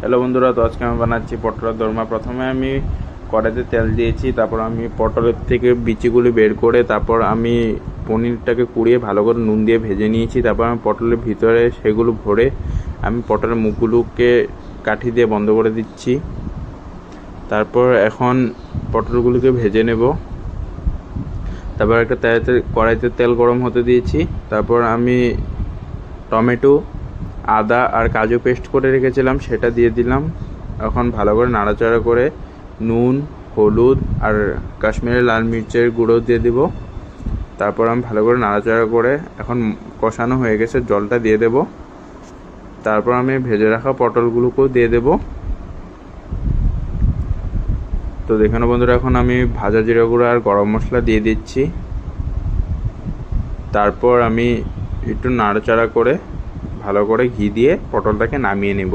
Hello বন্ধুরা, তো আজকে আমি বানাচ্ছি পটলের দোরমা। প্রথমে আমি কড়াইতে তেল দিয়েছি, তারপর আমি পটলের থেকে বিচিগুলি বের করে তারপর আমি পনিরটাকে কুড়িয়ে ভালো করে নুন দিয়ে ভেজে নিয়েছি। তারপর আমি পটলের ভিতরে সেগুলো ভরে আমি পটলের মুখগুলোকে কাঠি দিয়ে বন্ধ করে দিচ্ছি। তারপর এখন পটলগুলোকে ভেজে নেব। তারপর একটা কড়াইতে তেল গরম হতে দিয়েছি। তারপর আমি টমেটো, আদা আর কাজু পেস্ট করে রেখেছিলাম সেটা দিয়ে দিলাম। এখন ভালো করে নাড়াচাড়া করে নুন, হলুদ আর কাশ্মীরি লাল মির্চের গুঁড়ো দিয়ে দিব। তারপর আমি ভালো করে নাড়াচাড়া করে এখন কষানো হয়ে গেছে, জলটা দিয়ে দেব। তারপর আমি ভেজে রাখা পটলগুলোকেও দিয়ে দেব। তো দেখুন বন্ধুরা, এখন আমি ভাজা জিরা গুঁড়ো আর গরম মশলা দিয়ে দিচ্ছি। তারপর আমি একটু নাড়াচাড়া করে ভালো করে ঘি দিয়ে পটলটাকে নামিয়ে নেব।